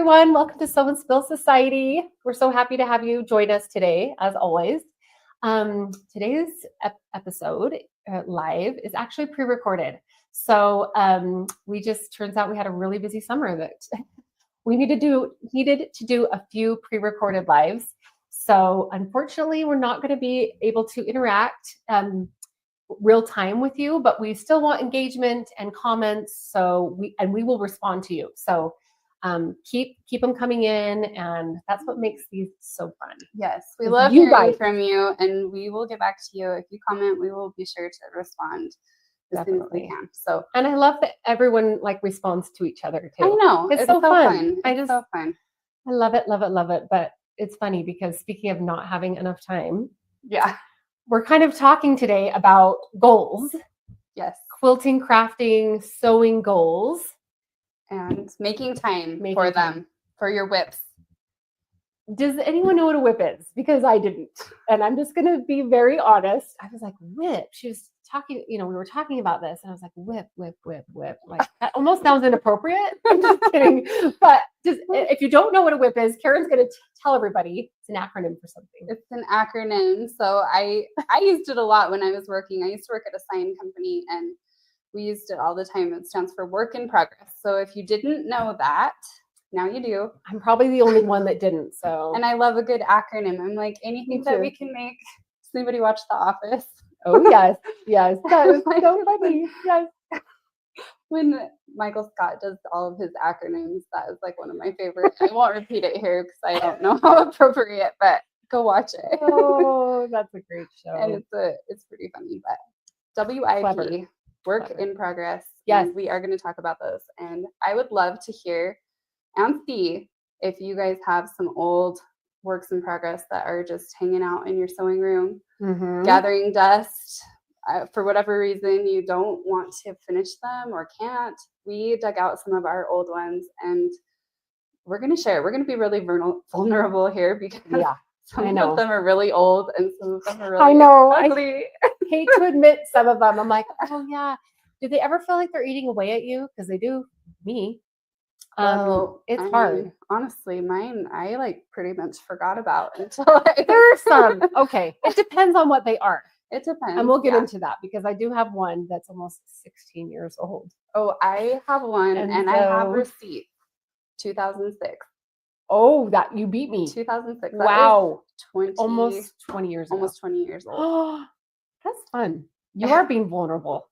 everyone. Welcome to Sew and Spill Society. We're so happy to have you join us today, as always. Today's episode live is actually pre-recorded. So we just turns out we had a really busy summer that we needed to do a few pre-recorded lives. So unfortunately, we're not going to be able to interact real time with you, but we still want engagement and comments. So we will respond to you. So keep them coming in, and that's what makes these so fun. Yes, we love hearing from you, and we will get back to you. If you comment, we will be sure to respond as soon as we can. So, and I love that everyone responds to each other too. I know it's so fun. It's so fun. I love it. But it's funny because speaking of not having enough time, we're kind of talking today about goals. Yes, quilting, crafting, sewing goals. And making time for them, for your whips. Does anyone know what a whip is? Because I didn't. And I'm just going to be very honest. I was like, whip. She was talking, we were talking about this. And I was like, whip. Like, that almost sounds inappropriate. I'm just kidding. But if you don't know what a whip is, Karen's going to tell everybody it's an acronym for something. It's an acronym. So I used it a lot when I was working. I used to work at a sign company, and we used it all the time. It stands for work in progress. So if you didn't know that, now you do. I'm probably the only one that didn't. So, and I love a good acronym. I'm like, anything that we can make. Does anybody watch The Office? Oh yes, that was so funny. Yes. When Michael Scott does all of his acronyms, that is like one of my favorites. I won't repeat it here because I don't know how appropriate, but go watch it. Oh, that's a great show. And it's pretty funny. But WIP. Clever. Work in progress. Yes. We are going to talk about those. And I would love to hear and see if you guys have some old works in progress that are just hanging out in your sewing room, gathering dust. For whatever reason, you don't want to finish them or can't. We dug out some of our old ones, and we're going to share. We're going to be really vulnerable here because some of them are really old and some of them are really ugly. I hate to admit some of them. I'm like, oh yeah. Do they ever feel like they're eating away at you? Because they do me. It's hard. Honestly, mine I pretty much forgot about until there are some. Okay. It depends on what they are. It depends. And we'll get into that because I do have one that's almost 16 years old. Oh, I have one and I have receipt. 2006. Oh, that you beat me. 2006. Wow. Almost 20 years ago. Almost 20 years old. That's fun. You are being vulnerable.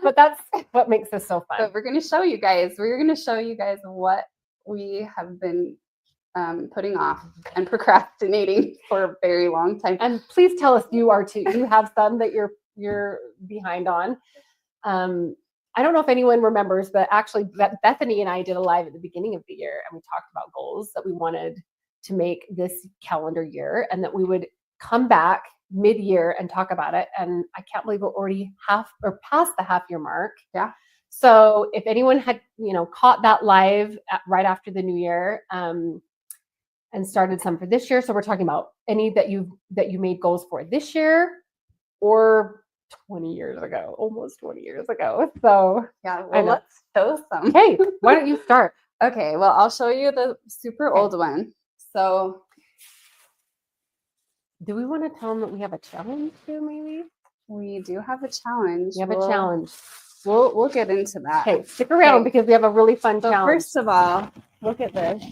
But that's what makes this so fun. But we're going to show you guys. We're going to show you guys what we have been putting off and procrastinating for a very long time. And please tell us you are too. You have some that you're behind on. I don't know if anyone remembers, but actually Bethany and I did a live at the beginning of the year, and we talked about goals that we wanted to make this calendar year, and that we would come back mid-year and talk about it. And I can't believe we're already past the half-year mark. Yeah. So if anyone had caught that live right after the new year and started some for this year, so we're talking about any that you made goals for this year or 20 years ago, almost 20 years ago. So yeah, well, let's show some. Hey, why don't you start? Okay, well, I'll show you the super old one. So do we want to tell them that we have a challenge too, maybe? We do have a challenge. We have a challenge. We'll get into that. Okay, stick around because we have a really fun challenge. First of all, look at this.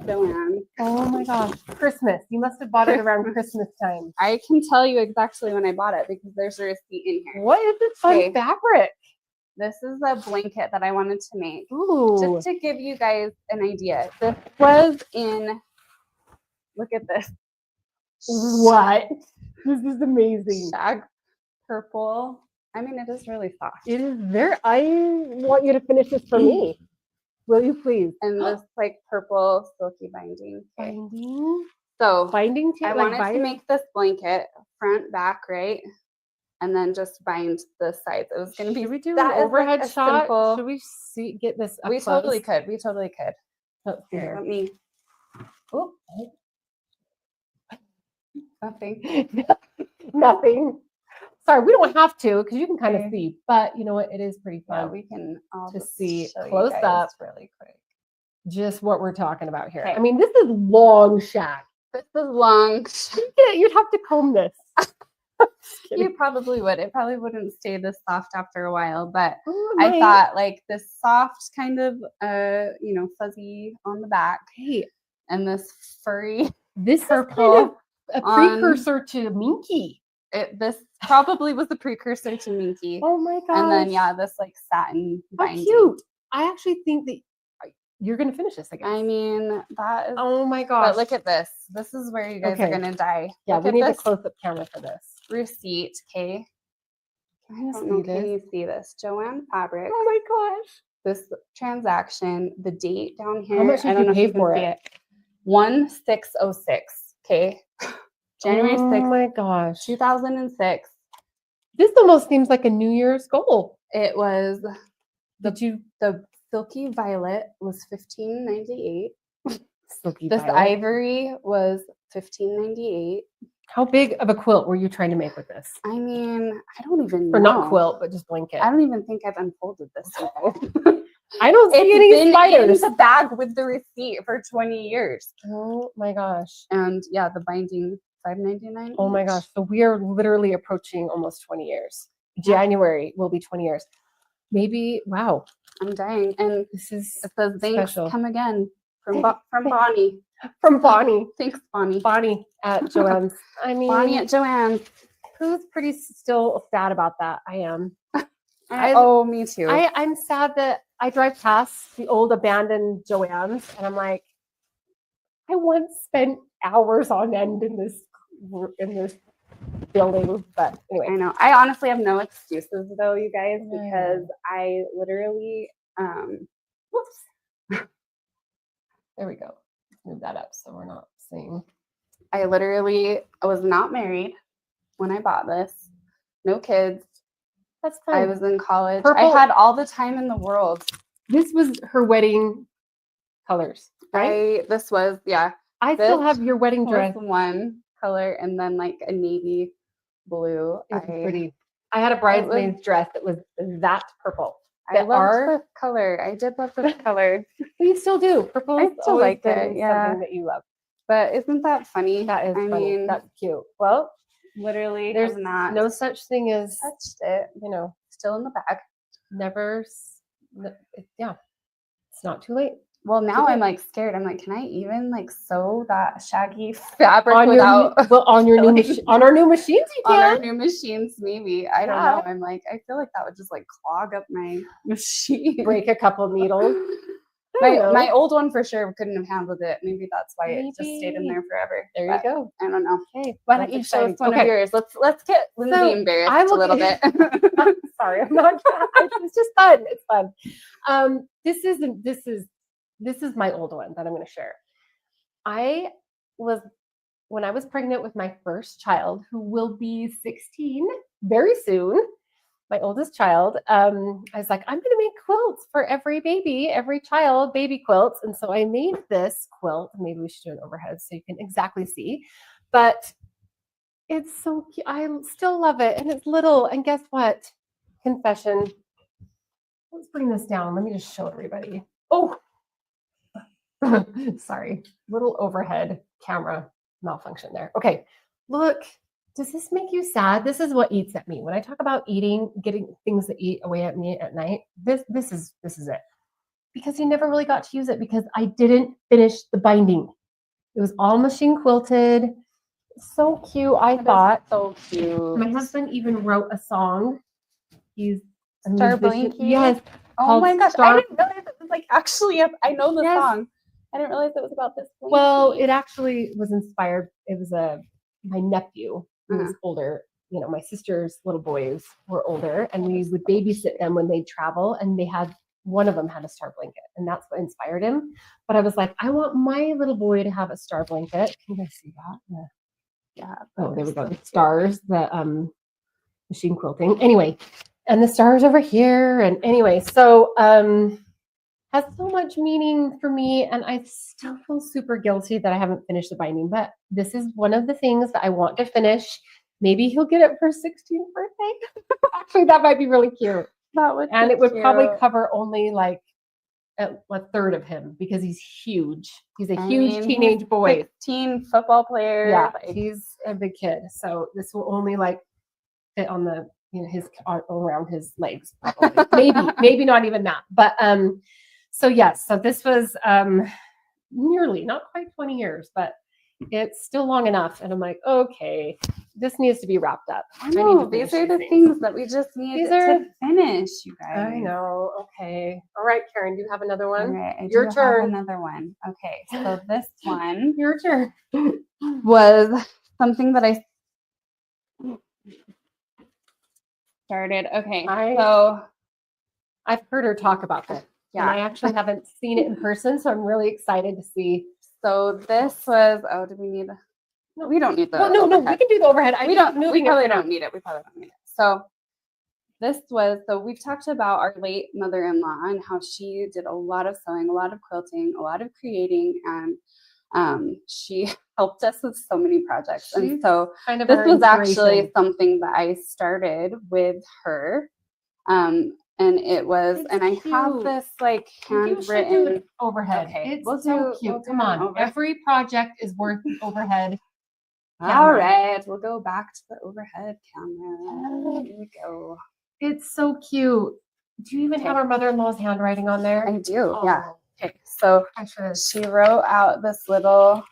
Joanne. Oh my gosh. Christmas. You must have bought it around Christmas time. I can tell you exactly when I bought it because there's a receipt in here. What is this fun fabric? This is a blanket that I wanted to make. Ooh. Just to give you guys an idea. This was in, look at this. What? This is amazing. Shag purple. I mean, it is really soft. It is very, I want you to finish this for me. Will you please? And this purple silky binding. Binding? So binding too? I wanted to make this blanket front, back, right? And then just bind the sides. It was going to be. Should we do an overhead shot? Simple... Should we get this up close? Totally could. We totally could. Here. Let me. Oh. Nothing. Nothing. Sorry, we don't have to because you can kind of see, but you know what? It is pretty fun. Yeah, we can all to see show close up really quick. just what we're talking about here. Okay. I mean, this is long shag. This is long. You'd have to comb this. You probably would. It probably wouldn't stay this soft after a while, but Oh, I thought like this soft kind of, fuzzy on the back, hey, and this furry this purple is kind of a precursor to Minky. This probably was the precursor to Minky. Oh my gosh. And then, this like satin How binding. cute. I actually think that you're going to finish this, I guess. I mean, that is. Oh my gosh. But look at this. This is where you guys are going to die. Yeah, look we need a this close-up camera for this. receipt, okay? Can Can you see this? Joanne Fabric. Oh my gosh. This transaction, the date down here. How much did you pay for it? 1606. Okay. January 6th. Oh my gosh. 2006. This almost seems like a New Year's goal. It was The Silky Violet was $15.98. Silky This violet. ivory was $15.98. How big of a quilt were you trying to make with this? I mean, I don't even know. Or not quilt, but just blanket. I don't even think I've unfolded this. I don't see It's any been spiders. in the bag with the receipt for 20 years. Oh my gosh. And the binding $5.99. Oh my gosh. So we are literally approaching almost 20 years. January will be 20 years. Maybe, wow. I'm dying. And This is it says thanks, special. come again from Bonnie. From Bonnie. Thanks, Bonnie. Bonnie at Joanne's. I mean, Bonnie at Joanne's. who's pretty still sad about that? I am. Oh, me too. I'm sad that I drive past the old abandoned Joanne's and I'm like, I once spent hours on end in this building, but anyway. I know. I honestly have no excuses though, you guys, because I literally whoops. There we go. Move that up so we're not seeing. I was not married when I bought this. No kids. That's fine. I was in college. Purple. I had all the time in the world. This was her wedding colors, right? This was, I still have your wedding was dress. one color and then like a navy blue. It was pretty. I had a bridesmaid's dress that was that purple. I loved the color. I did love the color. You still do. Purple I is still always like been it, yeah. something that you love. But isn't that funny? That is I funny. mean, That's cute. Well, literally there's not no such thing as, touched it. Still in the bag. Never. It's not too late. Well, now I'm like scared. I'm like, can I even like sew that shaggy fabric on on your new machine? On our new machines, you can. On our new machines, maybe. I don't know. I'm like, I feel like that would just like clog up my machine. Break a couple needles. My old one for sure couldn't have handled it. Maybe that's why it just stayed in there forever. There you go. I don't know. Okay. Why don't you show us one of yours? Let's get Lindsay embarrassed a little bit. Sorry, I'm not. It's just fun. It's fun. This is my old one that I'm going to share. When I was pregnant with my first child, who will be 16 very soon, my oldest child, I was like, I'm going to make quilts for every child, baby quilts. And so I made this quilt. Maybe we should do an overhead so you can exactly see. But it's so cute. I still love it. And it's little. And guess what? Confession. Let's bring this down. Let me just show everybody. Oh, sorry. Little overhead camera malfunction there. Okay. Look. Does this make you sad? This is what eats at me. When I talk about eating, getting things that eat away at me at night, this is it. Because you never really got to use it because I didn't finish the binding. It was all machine quilted. So cute, I thought. So cute. My husband even wrote a song. He's a Star musician. Blanky? Yes. Oh my gosh. I didn't realize it was like actually I know the song. I didn't realize it was about this. Blanky. Well, it actually was inspired. It was my nephew. Who was older, my sister's little boys were older, and we would babysit them when they'd travel, and one of them had a star blanket, and that's what inspired him. But I was like, I want my little boy to have a star blanket. Can you guys see that? Yeah. Oh, there we go. The stars, the machine quilting. Anyway, and the stars over here, and anyway, so has so much meaning for me, and I still feel super guilty that I haven't finished the binding, but this is one of the things that I want to finish. Maybe he'll get it for his 16th birthday. Actually, that might be really cute. That would and it would probably cover only like a third of him because he's huge. He's a huge teenage he's boy. 16, football player. Yeah, he's a big kid. So this will only like fit on the his around his legs probably. maybe not even that. But so yes, so this was nearly not quite 20 years, but it's still long enough. And I'm like, okay, this needs to be wrapped up. I know these are the things that we just need to finish, you guys. I know. Okay. All right, Karen, do you have another one? All right, Your turn. Have another one. Okay, so this one, your turn, was something that I started. Okay, so I've heard her talk about this. Yeah, and I actually haven't seen it in person, so I'm really excited to see. So this was. Oh, do we need? No, we don't need the. Well, no, we can do the overhead. We probably don't need it. So this was. So we've talked about our late mother-in-law and how she did a lot of sewing, a lot of quilting, a lot of creating, and she helped us with so many projects. And so this was actually something that I started with her. And it was, and I have this like handwritten overhead. Okay, it's so cute. Come on, every project is worth overhead. All right, we'll go back to the overhead camera. Here we go. It's so cute. Do you even have our mother-in-law's handwriting on there? I do. Yeah. Okay. So she wrote out this little.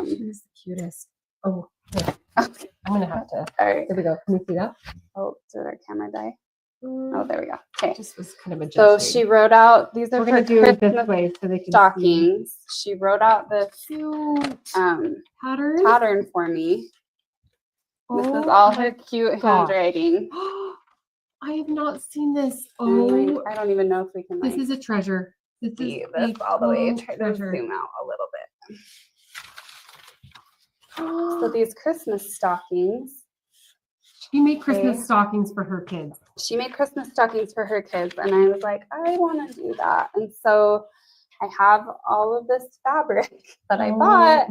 She's the cutest. Oh, yeah. Okay. I'm gonna have to. All right. Here we go. Can you see that? Oh, did our camera die? Oh, there we go. Okay. This was kind of a. So she wrote out. These are We're gonna do it this way so they can stockings. She wrote out this cute pattern for me. This is all her cute handwriting. I have not seen this. Oh, I don't even know if we can. This is a treasure. See this all the way. Try to zoom out a little bit. So these Christmas stockings. She made Christmas stockings for her kids. She made Christmas stockings for her kids, and I was like, I want to do that. And so I have all of this fabric that I bought.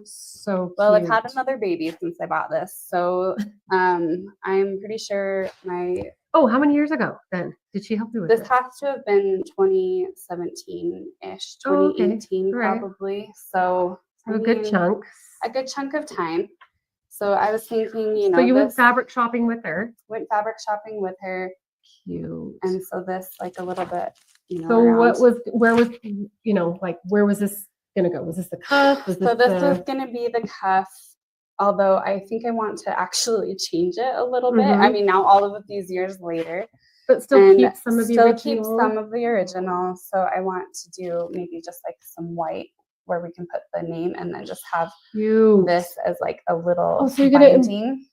So well, I've had another baby since I bought this, so I'm pretty sure my. Oh, how many years ago then did she help you with this? This has to have been 2017-ish, 2018 probably. So a good chunk. A good chunk of time. So I was thinking, So you went fabric shopping with her. Went fabric shopping with her. Cute. And so this, like a little bit, So where was this gonna go? Was this the cuff? So this was gonna be the cuff. Although I think I want to actually change it a little bit. I mean, now all of these years later, but still keep some of the original. So I want to do maybe just like some white where we can put the name and then just have this as like a little. Oh, so you're gonna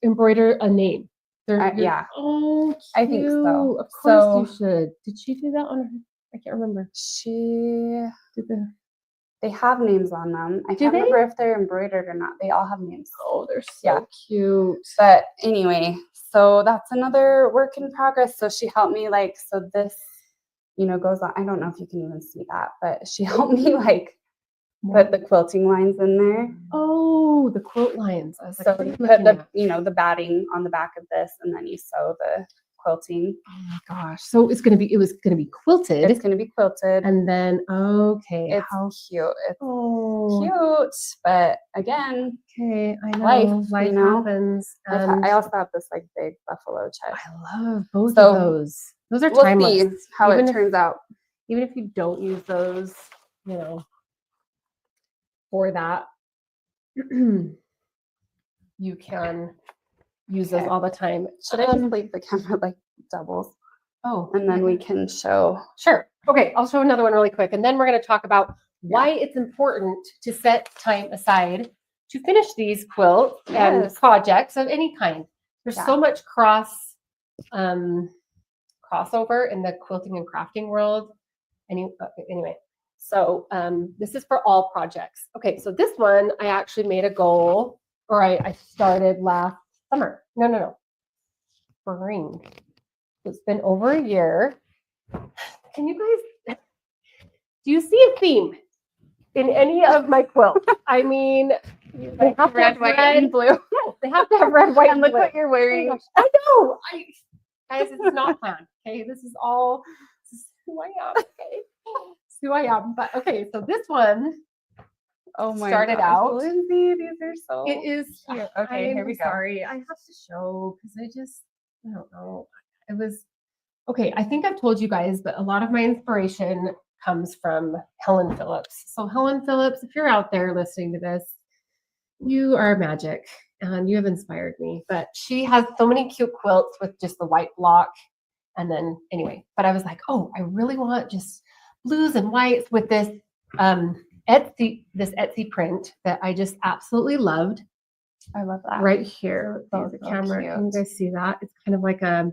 embroider a name? Yeah. Oh, cute. I think so. Of course you should. Did she do that on her? I can't remember. She did They have names on them. I can't remember if they're embroidered or not. They all have names. Oh, they're so cute. But anyway, so that's another work in progress. So she helped me so this, goes on. I don't know if you can even see that, but she helped me put the quilting lines in there. Oh, the quilt lines. I was so you put the batting on the back of this, and then you sew the quilting. Oh my gosh! So it was gonna be quilted. It's gonna be quilted, and then it's how cute. It's cute, but again, I know life happens. I also have this big buffalo check. I love both of those. Those are timeless. We'll see how it turns out. Even if you don't use those, for that, you can use those all the time. Should I just leave the camera doubles? Oh, and then we can show. Sure. Okay, I'll show another one really quick, and then we're going to talk about why it's important to set time aside to finish these quilts and projects of any kind. There's so much crossover in the quilting and crafting world. Anyway. So this is for all projects. Okay, so this one I actually made a goal, or I started last summer. No. Spring. It's been over a year. Can you guys, do you see a theme in any of my quilts? I mean, they have red, white, and blue. They have to have red, white, and look blue. What you're wearing. I know. Guys, this is not planned. Okay, this is who I am. Okay. who I am. But okay, so this one Oh my started gosh, out. Lindsay, these are so It is cute. Okay, here we go. Sorry, I have to show because I don't know. It was okay. I think I've told you guys, but a lot of my inspiration comes from Helen Phillips. So Helen Phillips, if you're out there listening to this, you are magic and you have inspired me. But she has so many cute quilts with just the white block. And then anyway, but I was like, oh, I really want just blues and whites with this Etsy print that I just absolutely loved. I love that. Right here, So the camera. cute. Can you guys see that? It's kind of like a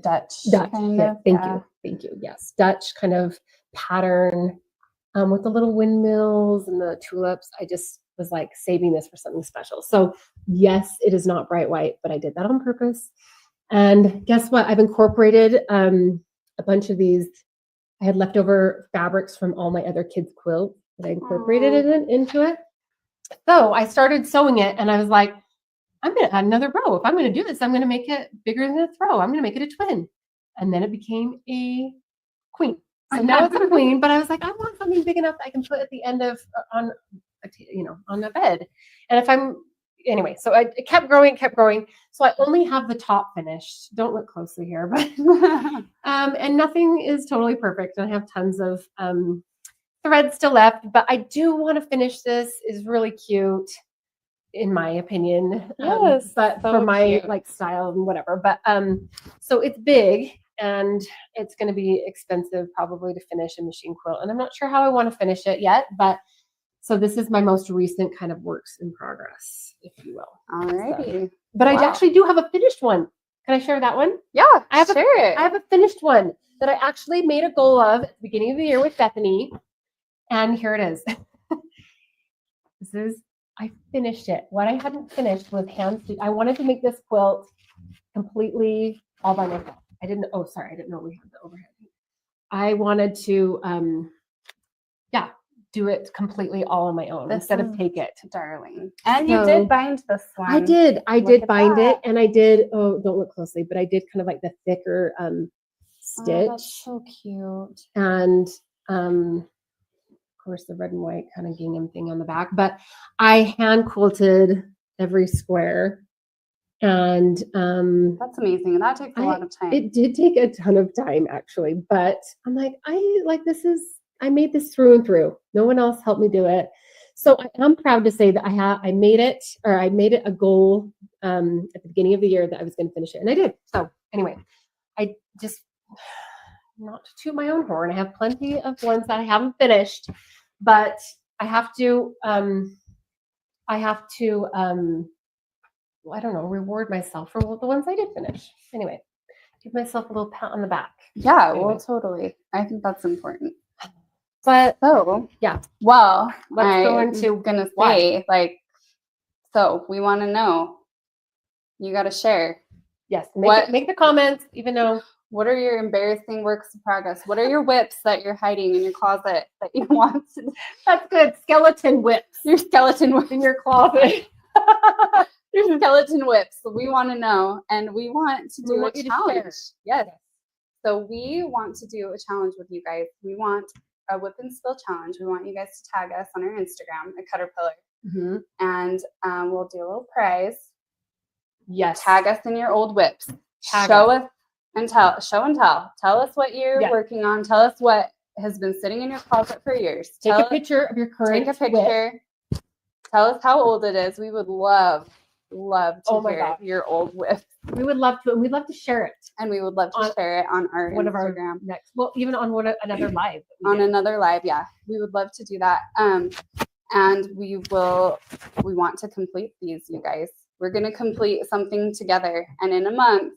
Dutch kind of. Thank you. Yes, Dutch kind of pattern with the little windmills and the tulips. I just was like saving this for something special. So yes, it is not bright white, but I did that on purpose. And guess what? I've incorporated a bunch of these. I had leftover fabrics from all my other kids' quilts that I incorporated into it. So I started sewing it and I was like, I'm going to add another row. If I'm going to do this, I'm going to make it bigger than a throw. I'm going to make it a twin. And then it became a queen. So now it's a queen, but I was like, I want something big enough that I can put at the end of on a bed. And if I'm anyway, so it kept growing. So I only have the top finished. Don't look closely here, but and nothing is totally perfect. I have tons of thread still left, but I do want to finish this. Is really cute, in my opinion. Yes, but so for my cute. like style and whatever. But so it's big and it's going to be expensive probably to finish a machine quilt, and I'm not sure how I want to finish it yet. But so this is my most recent kind of works in progress, if you will. Alrighty. So, but I actually do have a finished one. Can I share that one? Yeah, I have it. I have a finished one that I actually made a goal of at the beginning of the year with Bethany. And here it is. I finished it. What I hadn't finished was hand stitch. I wanted to make this quilt completely all by myself. I didn't know we had the overhead. I wanted to, do it completely all on my own instead of take it. Darling. And you did bind this one. I did bind it, and I did, don't look closely, but I did kind of like the thicker stitch. Oh, that's so cute. And of course the red and white kind of gingham thing on the back, but I hand quilted every square. And that's amazing. And that takes a lot of time. It did take a ton of time actually, but I'm like, I made this through and through. No one else helped me do it. So I am proud to say that I made it a goal at the beginning of the year that I was going to finish it. And I did. So anyway, I just, not to toot my own horn, I have plenty of ones that I haven't finished, but I have to I don't know, reward myself for the ones I did finish. Anyway, give myself a little pat on the back. Yeah, anyway. Well, totally. I think that's important. But yeah. Well, let's go into gonna say so we want to know. You got to share. Yes. Make the comments, even though. What are your embarrassing works in progress? What are your whips that you're hiding in your closet that you want to? That's good. Skeleton whips. Your skeleton whips in your closet. Your skeleton whips. We want to know, and we want to do a challenge. Yes. So we want to do a challenge with you guys. We want a whip and spill challenge. We want you guys to tag us on our Instagram at Caterpillar, and we'll do a little prize. Yes. Tag us in your old whips. Show us and tell. Show and tell. Tell us what you're working on. Tell us what has been sitting in your closet for years. Take a picture of your current. Take a picture. Whip. Tell us how old it is. We would love to hear your old whip. We would love to, and we'd love to share it. And we would love to share it on our one Instagram. Of our next, well, even on another live. Another live, yeah. We would love to do that. And we want to complete these, you guys. We're going to complete something together. And in a month,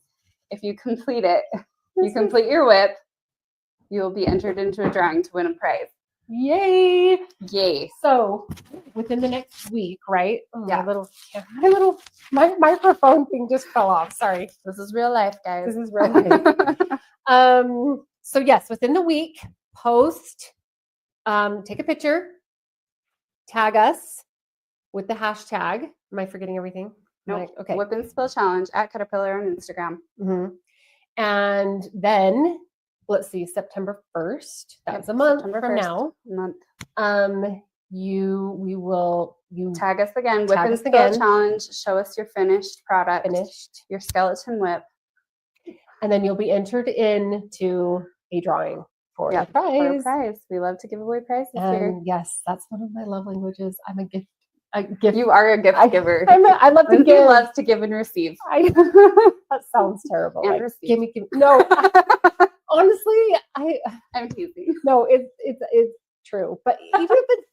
if you complete it, you complete your whip, you'll be entered into a drawing to win a prize. Yay! So within the next week, right? Oh, yeah. My microphone thing just fell off. Sorry. This is real life, guys. This is real life. So yes, within the week, post, take a picture, tag us with the hashtag. Am I forgetting everything? No. Okay. Whip and Spill Challenge at Caterpillar on Instagram. Mm-hmm. And then let's see, September 1st. That's Yep, a month September from 1st, now. You tag us again, whip tag and us spill again. challenge. Show us your finished product, finished, your skeleton whip, and then you'll be entered into a drawing for a for a prize. prize. We love to give away prizes here. And yes, that's one of my love languages. I'm a gift. You are a gift giver. I love to Lindsay give. loves to give and receive. That sounds terrible. And like, receive. give me. No, honestly, I'm teasing. No, it's true. But even if it's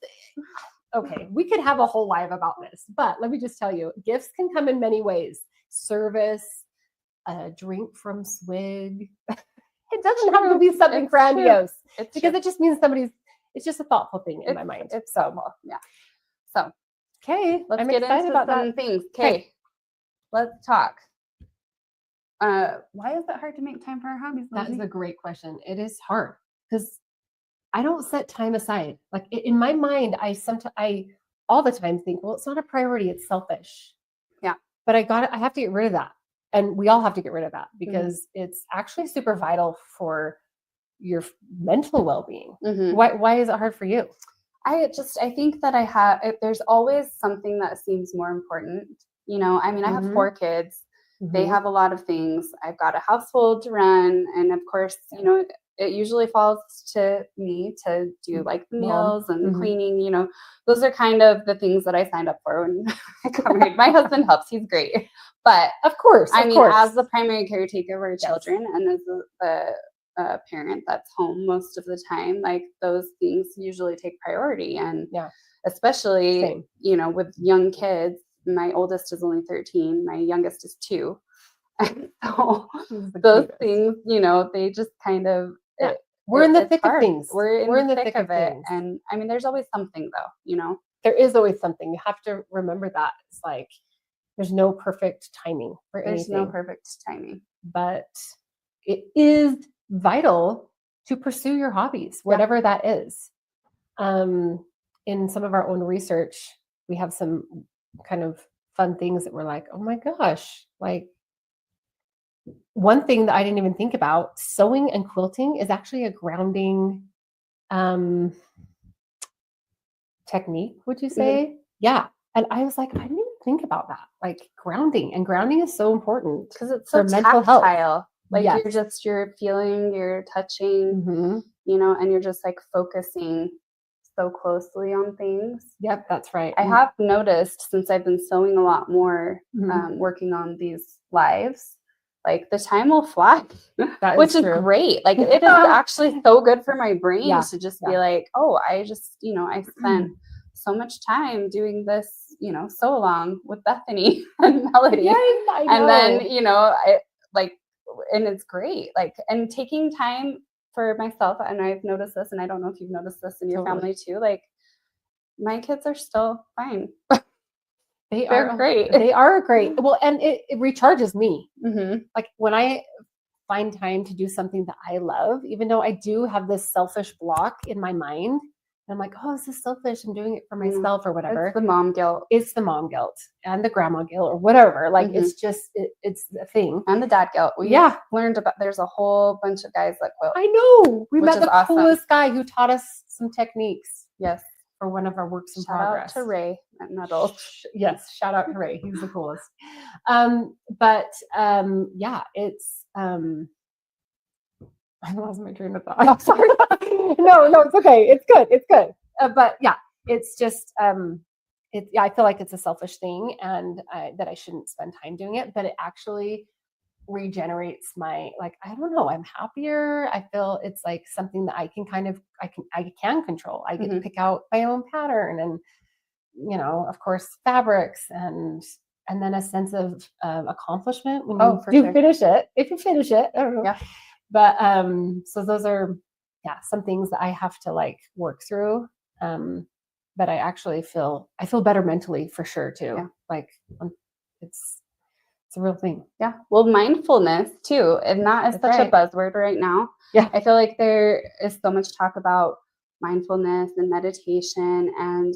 okay, we could have a whole live about this. But let me just tell you, gifts can come in many ways. Service, a drink from Swig. It doesn't have to be something grandiose. Because it just means it's just a thoughtful thing in my mind. It's so cool. Yeah. So okay, let's I'm get excited into about some that. things. Okay. Let's talk. Why is it hard to make time for our hobbies? That is a great question. It is hard because I don't set time aside. Like in my mind, I all the time think, well, it's not a priority, it's selfish. Yeah. But I have to get rid of that. And we all have to get rid of that because it's actually super vital for your mental well-being. Why is it hard for you? I think that there's always something that seems more important. You know, I mean, I have 4 kids. They have a lot of things. I've got a household to run. And of course, you know, it usually falls to me to do like the meals and cleaning, you know, those are kind of the things that I signed up for when I got married. My husband helps, he's great. But of course, as the primary caretaker of our children and as the parent that's home most of the time, like those things usually take priority. And especially, you know, with young kids, my oldest is only 13, my youngest is 2. And so those things, you know, they just kind of, we're in the thick of things. We're in the thick of it. And I mean, there's always something though, you know, there is always something. You have to remember that. It's like, there's no perfect timing for anything. There's no perfect timing. But it is vital to pursue your hobbies, whatever that is. In some of our own research, we have some kind of fun things that we're like, oh my gosh, like one thing that I didn't even think about, sewing and quilting is actually a grounding technique, would you say? Yeah. And I was like, I didn't even think about that. Like grounding is so important because it's so mental tactile. Health. Like you're feeling, you're touching, you know, and you're just like focusing so closely on things. Yep, that's right. I have noticed since I've been sewing a lot more, working on these lives, like the time will fly, which is great. Like it is actually so good for my brain to just be like, oh, I just, you know, I spent so much time doing this, you know, sew along with Bethany and Melody. Yes, I know. And then, you know, and it's great. Like, and taking time for myself, and I've noticed this, and I don't know if you've noticed this in your family too, like my kids are still fine. They're great. They are great. Well, and it recharges me. Like when I find time to do something that I love, even though I do have this selfish block in my mind, and I'm like, oh, this is selfish. I'm doing it for myself or whatever. It's the mom guilt. It's the mom guilt and the grandma guilt or whatever. Like it's just, it's the thing. And the dad guilt. We learned about, there's a whole bunch of guys that quilt. I know. We met the coolest guy who taught us some techniques. Yes. For one of our works in progress. Shout out to Ray at Nuddle. Yes, shout out to Ray. He's the coolest. Yeah, it's I lost my train of thought. I'm sorry. No, it's okay. It's good. But yeah, it's just I feel like it's a selfish thing and that I shouldn't spend time doing it, but it actually regenerates my, like, I don't know, I'm happier. I feel it's like something that I can control. I get to pick out my own pattern and, you know, of course, fabrics and then a sense of accomplishment when you finish it. If you finish it, I don't know. Yeah. But so those are some things that I have to like work through. But I actually feel better mentally for sure too. Yeah. Like it's a real thing. Yeah. Well, mindfulness too, and that is such a buzzword right now. Yeah. I feel like there is so much talk about mindfulness and meditation, and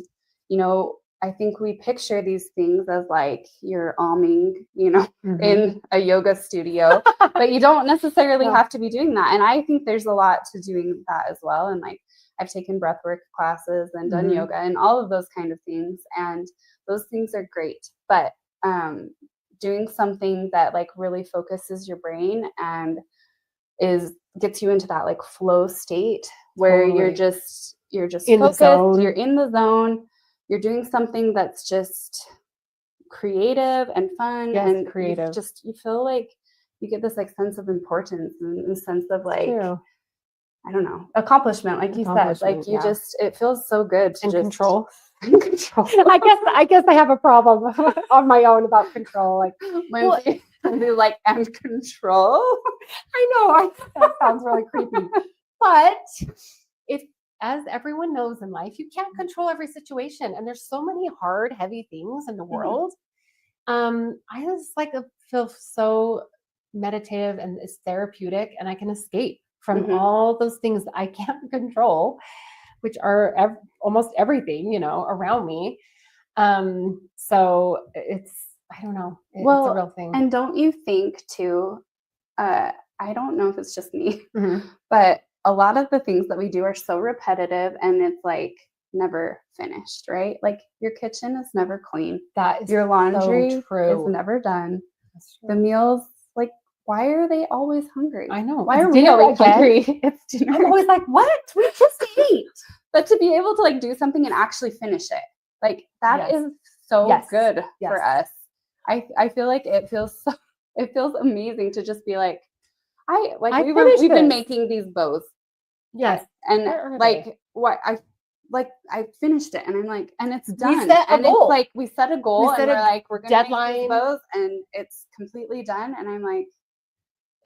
you know, I think we picture these things as like you're alming, Mhm. in a yoga studio, but you don't necessarily No. have to be doing that. And I think there's a lot to doing that as well. And like I've taken breathwork classes and done Mhm. yoga and all of those kind of things. And those things are great. But doing something that like really focuses your brain and gets you into that like flow state where Totally. you're just In the focused, zone. you're in the zone, you're doing something that's just creative and fun. Yes, And creative. you feel like you get this like sense of importance and a sense of like, True. I don't know, accomplishment, like you said, like you Yeah. it feels so good to And just control. in control. I guess I have a problem on my own about control. Like, Lindsay, like, and control. I know that sounds really creepy, but as everyone knows in life, you can't control every situation, and there's so many hard, heavy things in the world. I just like feel so meditative, and it's therapeutic, and I can escape from all those things that I can't control, which are almost everything, around me. So I don't know, it's a real thing. And don't you think too, I don't know if it's just me, Mhm. but a lot of the things that we do are so repetitive and it's like never finished, right? Like your kitchen is never clean. That is your laundry so true. is never done. The meals, like, why are they always hungry? I know. Why are we always hungry? It's dinner. I'm always like, what? We just ate. But to be able to like do something and actually finish it, like that is so good for us. I feel like it feels amazing to just be like, we've been making these bows. Yes. And like what I finished it and I'm like, and it's done. We set a goal. It's like we set a goal and we're like, we're gonna make these bows and it's completely done. And I'm like,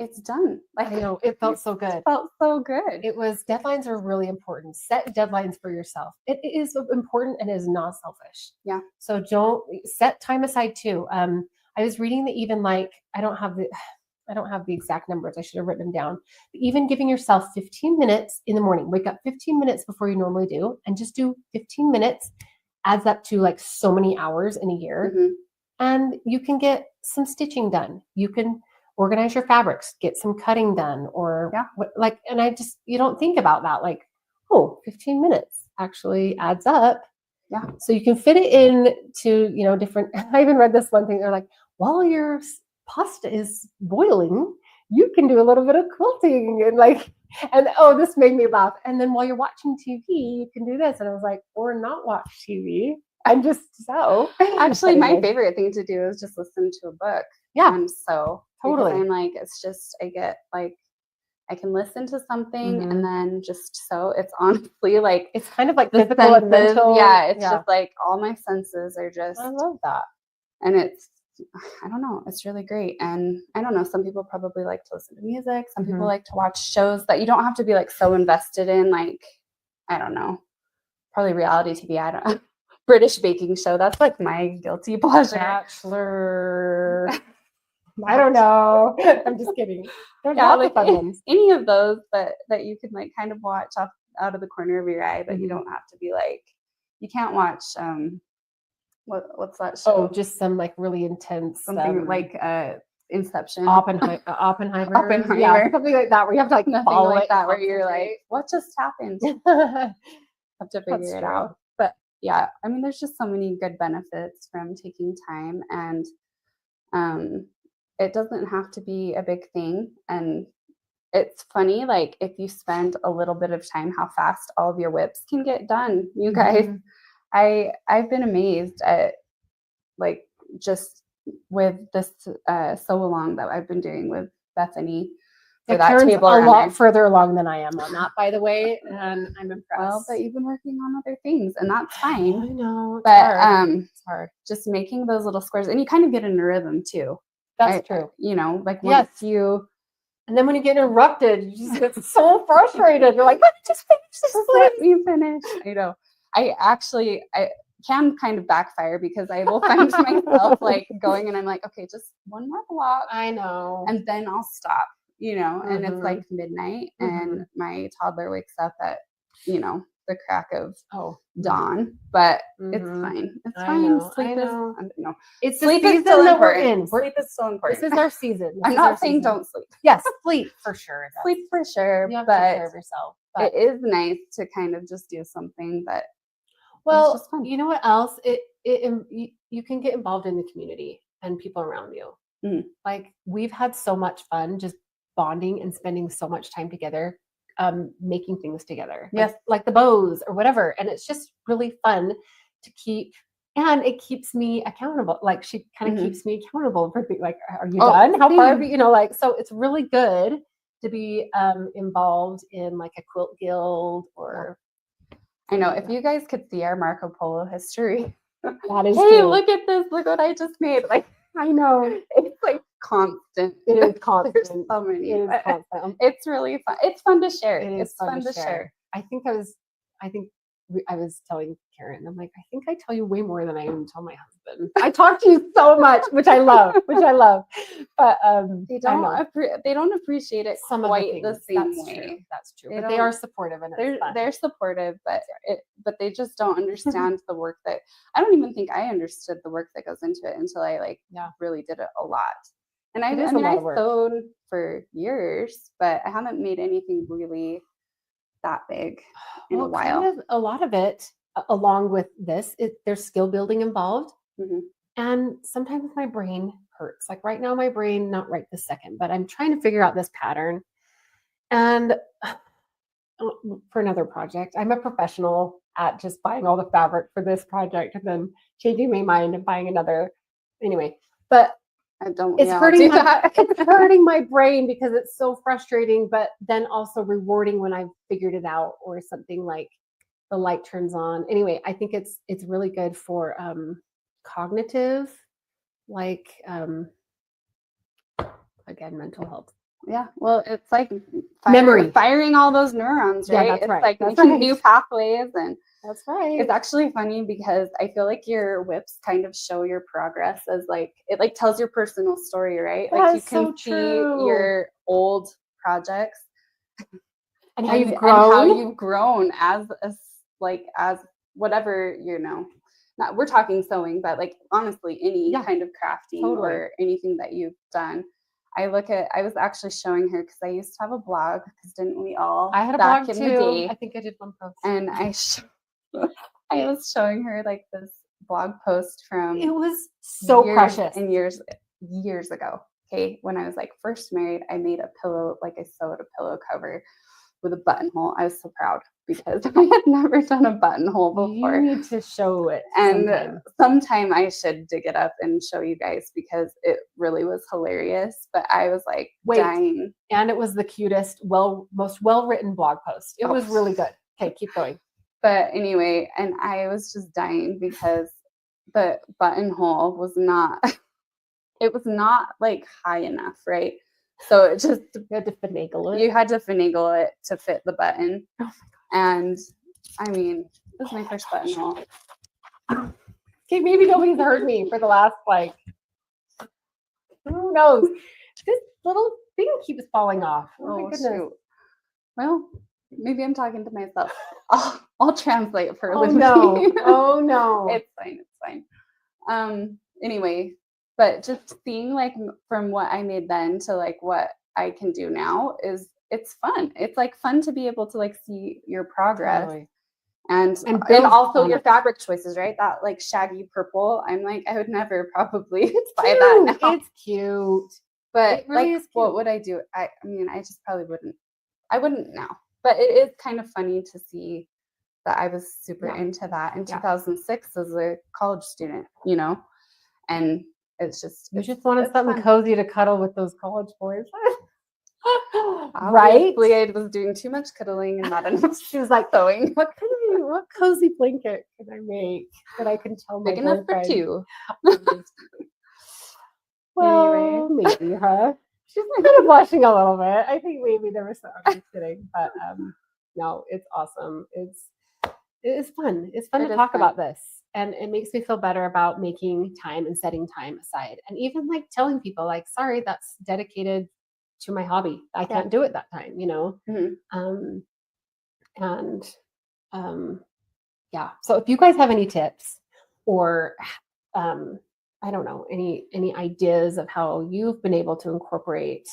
it's done. Like, I know, it felt so good. It felt so good. Deadlines are really important. Set deadlines for yourself. It is important and it is not selfish. Yeah. So don't set time aside too. I was reading that even like, I don't have the exact numbers. I should have written them down. But even giving yourself 15 minutes in the morning, wake up 15 minutes before you normally do, and just do 15 minutes adds up to like so many hours in a year. And you can get some stitching done. You can organize your fabrics, get some cutting done, or and you don't think about that. Like, 15 minutes actually adds up. Yeah. So you can fit it in to, different, I even read this one thing. They're like, while your pasta is boiling, you can do a little bit of quilting and this made me laugh. And then while you're watching TV, you can do this. And I was like, or not watch TV. And just so. Actually, my favorite thing to do is just listen to a book. Yeah. And so totally. I'm like, it's just, I can listen to something and then just it's honestly like, it's kind of like physical and mental. Yeah. It's just like all my senses are just. I love that. And I don't know, it's really great. And I don't know, some people probably like to listen to music. Some people like to watch shows that you don't have to be like so invested in, like, I don't know, probably reality TV. I don't know. British baking show. That's like my guilty pleasure. Bachelor. I don't know. I'm just kidding. There's lots of fun ones. Any of those that you can like kind of watch out of the corner of your eye, but you don't have to be like, you can't watch what's that show? Oh, just some like really intense something like Inception. Oppenheimer. Yeah, something like that where you have to like follow like it that where you're like, what just happened? Have to figure it out. But yeah, I mean, there's just so many good benefits from taking time, and it doesn't have to be a big thing. And it's funny, like if you spend a little bit of time, how fast all of your whips can get done. You guys, I've been amazed at like just with this sew along that I've been doing with Bethany. Karen's a lot further along than I am on that, by the way, and I'm impressed. Well, but you've been working on other things, and that's fine. I know, but it's hard. Just making those little squares, and you kind of get in a rhythm too. That's true. Like once and then when you get interrupted, you just get so frustrated. You're like, just finish this. Let me finish. I know. I can kind of backfire because I will find myself like going and I'm like, okay, just one more block. I know. And then I'll stop, and it's like midnight and my toddler wakes up at, the crack of Oh, dawn, but it's mhm. fine. It's I fine. know, Sleep I is, know. I don't know. It's the Sleep is season still that we're important. in. Sleep is still important. This is our season. I'm not saying don't sleep. Yes, sleep for sure. Sleep for sure, You have to but take care of yourself. But it is nice to kind of just do something that is well, just fun. you know what else? You can get involved in the community and people around you. Mhm. Like we've had so much fun just bonding and spending so much time together, making things together. Yes. Like the bows or whatever. And it's just really fun to keep. And it keeps me accountable. Like she kind of Mhm. keeps me accountable for like, are you Oh, done? How far have same. you know, like, so it's really good to be involved in like a quilt guild or I know. If you guys could see our Marco Polo history, that is hey, true. look at this. Look what I just made. Like, I know. it's like constant. It is There's constant. so many. It is but constant. It's really fun. It's fun to share. It is It's fun to share. I was telling Karen, I'm like, I think I tell you way more than I even tell my husband. I talk to you so much, which I love. But They don't appreciate it some quite of the same that's way. True. That's true. They But they are supportive and it's fun. they're supportive, but they just don't understand the work that I don't even think I understood the work that goes into it until I really did it a lot. And I mean I sewed for years, but I haven't made anything really that big in a while. Kind of a lot of it, along with this, there's skill building involved. Mhm. And sometimes my brain hurts. Like right now, my brain, not right this second, but I'm trying to figure out this pattern. And for another project, I'm a professional at just buying all the fabric for this project and then changing my mind and buying another. Anyway, but it's hurting it's hurting my brain because it's so frustrating, but then also rewarding when I've figured it out or something like the light turns on. Anyway, I think it's really good for cognitive, like again, mental health. Yeah, well, it's like memory, firing all those neurons, right? Yeah, that's right. Like making new pathways, and that's right. It's actually funny because I feel like your whips kind of show your progress as like it like tells your personal story, right? Like you can see your old projects and how you've grown as whatever not we're talking sewing, but like honestly any kind of crafting or anything that you've done. I was actually showing her because I used to have a blog, because didn't we all? I had a blog in the day. I think I did one post. And I was showing her like this blog post from it was so precious and years ago. Okay, when I was like first married, I made a pillow, like I sewed a pillow cover with a buttonhole. I was so proud because I had never done a buttonhole before. You need to show it. And sometime I should dig it up and show you guys because it really was hilarious. But I was like dying. And it was the cutest, most well-written blog post. It was really good. Okay, keep going. But anyway, and I was just dying because the buttonhole was not, it was not like high enough, right? So it just, you had to finagle it. You had to finagle it to fit the button. Oh my God. And I mean, this is my first buttonhole. Okay, maybe nobody's heard me for the last, like, who knows? This little thing keeps falling off. Oh my goodness. Shoot. Well, maybe I'm talking to myself. I'll translate for Lindsay. No. Oh no. It's fine. Anyway, but just seeing like from what I made then to like what I can do now it's fun. It's like fun to be able to like see your progress. Totally. And also your fabric choices, right? That like shaggy purple. I'm like, I would never probably buy that now. It's cute. But it really is cute. What would I do? I mean, I just probably wouldn't. I wouldn't now. But it is kind of funny to see that I was super into that in 2006 as a college student, and it's just. You just wanted something cozy to cuddle with those college boys. Right? I was doing too much cuddling and not enough. She was like sewing. What cozy blanket can I make that I can tell my boyfriend? Big enough for two. Well, anyway. Maybe, huh? She's kind of blushing a little bit. I think maybe there was some. I'm just kidding, but no, it's awesome. It is fun. It's fun to talk about this, and it makes me feel better about making time and setting time aside, and even like telling people, like, sorry, that's dedicated to my hobby. I can't do it that time, Mm-hmm. And yeah. So if you guys have any tips or I don't know, any ideas of how you've been able to incorporate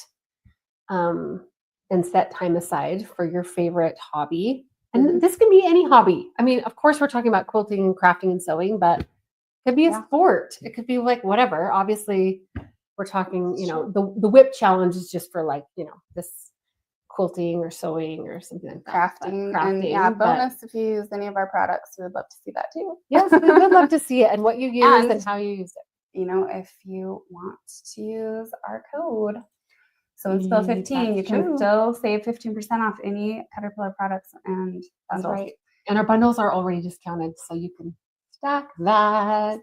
and set time aside for your favorite hobby. And this can be any hobby. I mean, of course, we're talking about quilting, crafting, and sewing, but it could be a sport. It could be like whatever. Obviously, we're talking, the whip challenge is just for like, this quilting or sewing or something like that. Crafting. And bonus if you use any of our products, we would love to see that too. Yes, we would love to see it and what you use and how you use it. If you want to use our code, so Spill 15, you can still save 15% off any Caterpillar products, and that's right. And our bundles are already discounted, so you can stack that.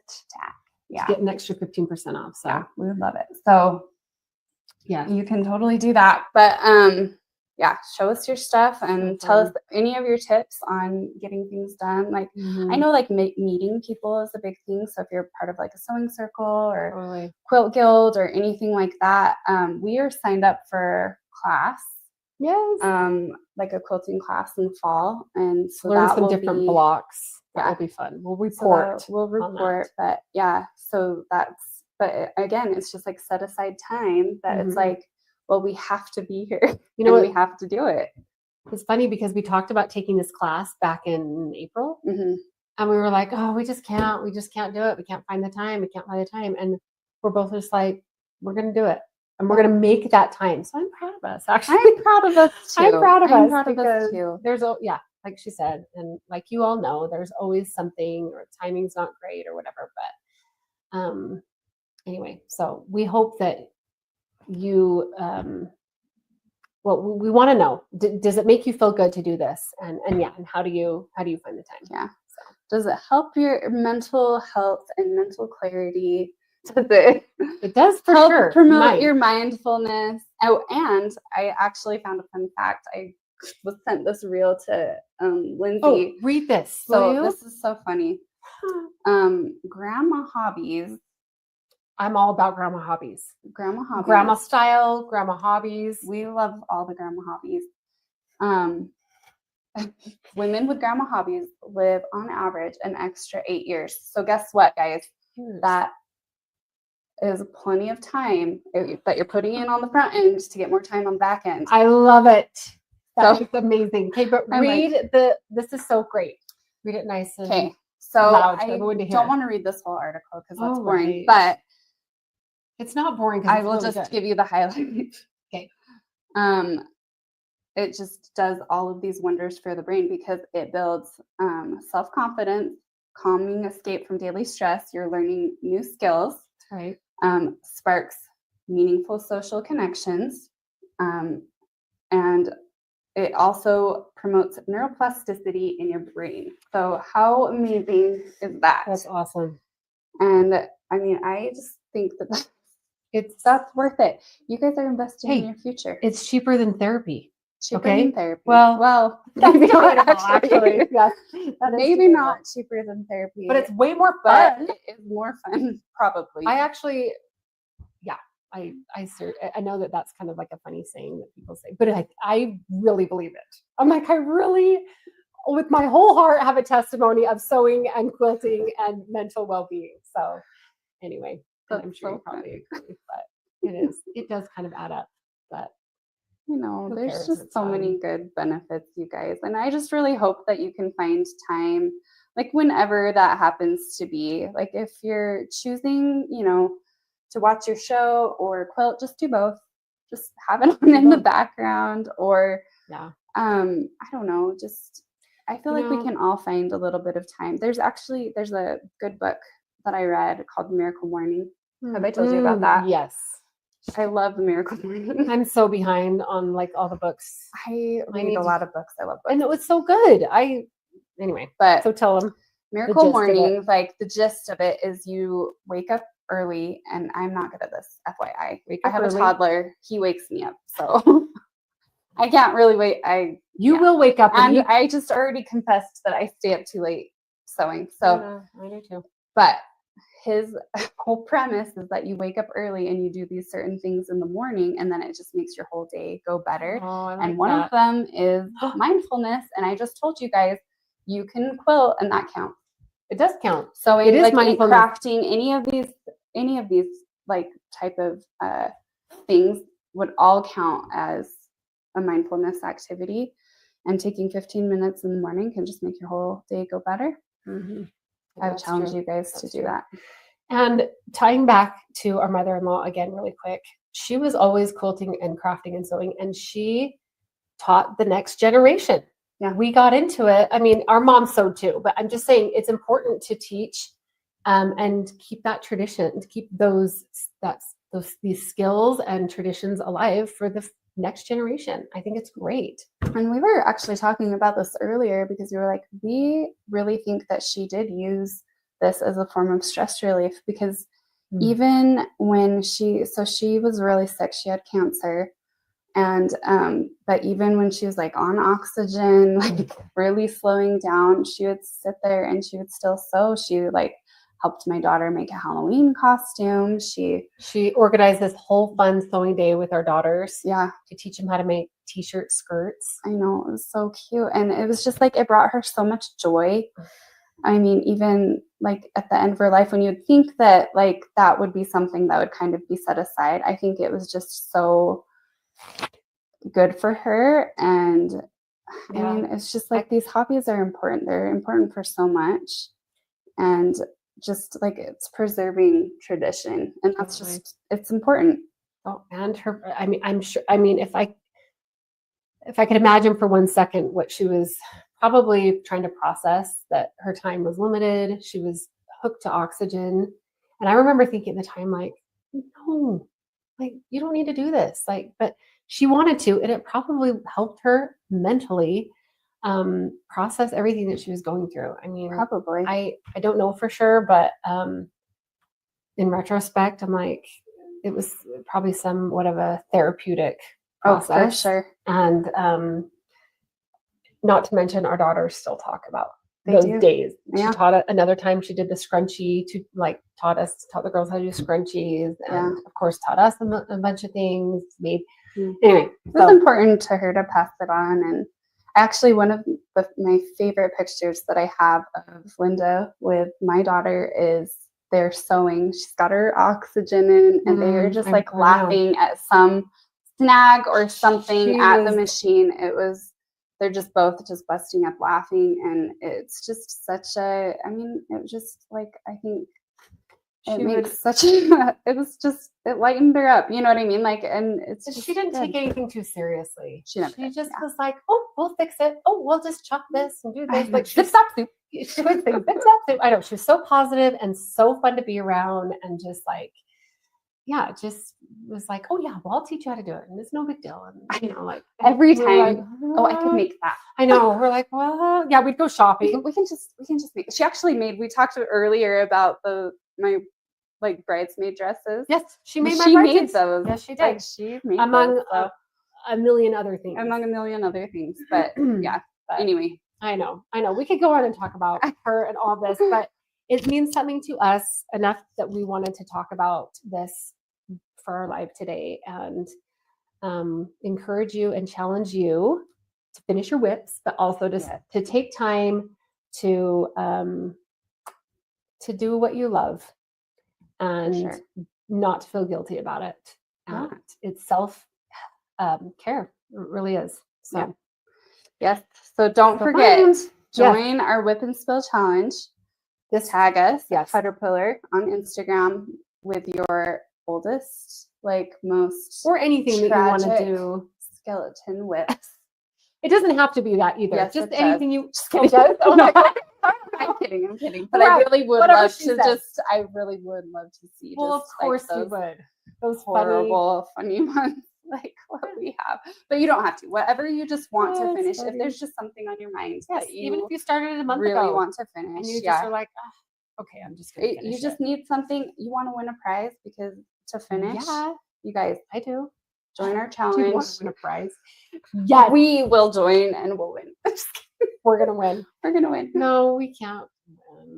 Yeah, get an extra 15% off. So yeah, we would love it. So yeah, you can totally do that. But show us your stuff and tell us any of your tips on getting things done. Like I know like meeting people is a big thing. So if you're part of like a sewing circle or quilt guild or anything like that, we are signed up for class. Yes. Like a quilting class in the fall. And so learn some different blocks. That will be fun. We'll report. But yeah, so but again, it's just like set aside time that it's like, well, we have to be here. We have to do it. It's funny because we talked about taking this class back in April, and we were like, "Oh, we just can't do it. We can't find the time. And we're both just like, we're going to do it, and we're going to make that time. So I'm proud of us. Actually, I'm proud of us too. I'm proud of us too. There's like she said, and like you all know, there's always something, or timing's not great, or whatever. But anyway, so we hope that you we want to know, does it make you feel good to do this, and how do you find the time? Does it help your mental health and mental clarity? It does for help sure promote your mindfulness. And I actually found a fun fact. I was sent this reel to Lindsay. Read this. So this is so funny. Grandma hobbies. I'm all about grandma hobbies. Grandma style, grandma hobbies. We love all the grandma hobbies. Women with grandma hobbies live on average an extra 8 years. So guess what, guys? That is plenty of time that you're putting in on the front end to get more time on the back end. I love it. That's amazing. Okay, but this is so great. Read it nice and loud for everyone to hear. I don't want to read this whole article because that's boring, but it's not boring. I will just give you the highlights. Okay. It just does all of these wonders for the brain because it builds self-confidence, calming escape from daily stress. You're learning new skills. Right. Sparks meaningful social connections. And it also promotes neuroplasticity in your brain. So how amazing is that? That's awesome. And I mean, I just think that that's worth it. You guys are investing in your future. It's cheaper than therapy. Cheaper than therapy. Well, maybe not actually. Yes, maybe not cheaper than therapy, but it's way more fun. It is more fun, probably. I actually, I know that that's kind of like a funny saying that people say, but I really believe it. I'm like, I really, with my whole heart, have a testimony of sewing and quilting and mental well-being. So, anyway, I'm sure you probably agree, but it does kind of add up. But there's just so many good benefits, you guys. And I just really hope that you can find time, like whenever that happens to be. Like if you're choosing, to watch your show or quilt, just do both. Just have it on in the background or, I don't know, just, I feel like we can all find a little bit of time. There's a good book that I read called Miracle Morning. Have I told you about that? Yes. I love The Miracle Morning. I'm so behind on like all the books. I read a lot of books. I love books. And it was so good. So tell them. Miracle Morning, like the gist of it is you wake up early, and I'm not good at this, FYI. I have a toddler. He wakes me up. So I can't really wait. You will wake up. And I just already confessed that I stay up too late sewing. So I do too. But his whole premise is that you wake up early and you do these certain things in the morning, and then it just makes your whole day go better. Oh, I like and one of them is mindfulness. And I just told you guys, you can quilt, and that counts. It does count. Sewing, it is like mindfulness. crafting, any of these like type of things would all count as a mindfulness activity. And taking 15 minutes in the morning can just make your whole day go better. Mm-hmm. I would challenge you guys to do that. And tying back to our mother-in-law again, really quick, she was always quilting and crafting and sewing, and she taught the next generation. Yeah. We got into it. I mean, our mom sewed too, but I'm just saying it's important to teach and keep that tradition, to keep these skills and traditions alive for the next generation. I think it's great. And we were actually talking about this earlier because we were like, we really think that she did use this as a form of stress relief, because even when she was really sick, she had cancer. And but even when she was like on oxygen, like really slowing down, she would sit there and she would still sew. She like helped my daughter make a Halloween costume. She organized this whole fun sewing day with our daughters. Yeah. To teach them how to make t-shirt skirts. I know, it was so cute. And it was just like, it brought her so much joy. I mean, even like at the end of her life, when you'd think that like that would be something that would kind of be set aside, I think it was just so good for her. And I mean, it's just like these hobbies are important. They're important for so much. And just like it's preserving tradition. And that's just, it's important. Oh, and her, I mean, I'm sure, I mean, if I could imagine for 1 second what she was probably trying to process, that her time was limited. She was hooked to oxygen. And I remember thinking at the time, like, no, like, you don't need to do this. Like, but she wanted to, and it probably helped her mentally process everything that she was going through. I mean, probably. I don't know for sure, but in retrospect, I'm like, it was probably somewhat of a therapeutic process. Oh, for sure. And not to mention, our daughters still talk about those days. Yeah. She taught another time. She did the scrunchie to like taught the girls how to do scrunchies, and of course taught us a bunch of things. Anyway, it was important to her to pass it on. And actually, one of my favorite pictures that I have of Linda with my daughter is they're sewing. She's got her oxygen in, and they are just like laughing at some snag or something at the machine. They're just both just busting up laughing, and it's just such a, I mean, it was just like, I think it lightened her up, you know what I mean? Like, and it's just, she didn't take anything too seriously. She just was like, oh, we'll fix it. Oh, we'll just chop this and do this. Like, zip zap soup. She would say, zip zap soup. I know, she was so positive and so fun to be around, and just like, yeah, just was like, oh yeah, well, I'll teach you how to do it, and it's no big deal. And you know, like every time, like, oh, I could make that. I know. We're like, well, yeah, we'd go shopping. We can just make. She actually made. We talked earlier about my like bridesmaid dresses. Yes, she made those. Yes, she did. Like, she made among those, so. a million other things. Among a million other things, but yeah. But anyway, I know. We could go on and talk about her and all this, but it means something to us enough that we wanted to talk about this for our live today, and encourage you and challenge you to finish your whips, but also to take time to do what you love, and not to feel guilty about it. And it's self care. It really is. So yes. So don't forget, join our Whip and Spill challenge. Tag us at Caterpillar on Instagram with your oldest, like most, or anything that you want to do. Skeleton whips. It doesn't have to be that either. Yes, just anything you. Oh, does? Oh my God. I'm kidding. But I really would love to I really would love to see. Well, of course you would. Those horrible, funny ones like what we have. But you don't have to. Whatever you just want to finish. If there's just something on your mind that you even if you started a month really ago, want to finish, and you just are like, okay, I'm just going to finish. You just need something. You want to win a prize because to finish. Yeah, you guys, I do. Join our challenge. Do you want to win a prize? Yeah, we will join and we'll win. We're gonna win. We're gonna win. No, we can't.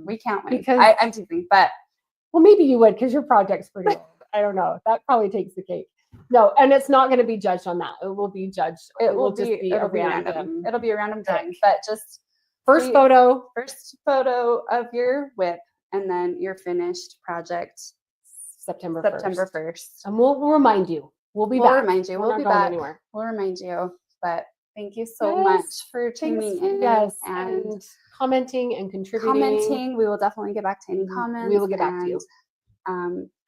We can't win because I'm teasing, but maybe you would because your project's pretty old. I don't know. That probably takes the cake. No, and it's not going to be judged on that. It will be judged. It'll be random. It'll be a random drawing, but just First photo of your whip, and then your finished project September 1st. And we'll remind you. We'll be back. We'll remind you. We'll be back anywhere. We'll remind you. But thank you so much for tuning in. Yes, and commenting and contributing. We will definitely get back to any comments. We will get back to you.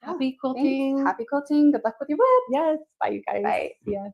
Happy quilting. Thanks. Happy quilting. Good luck with your whip. Yes. Bye, you guys. Bye. See ya.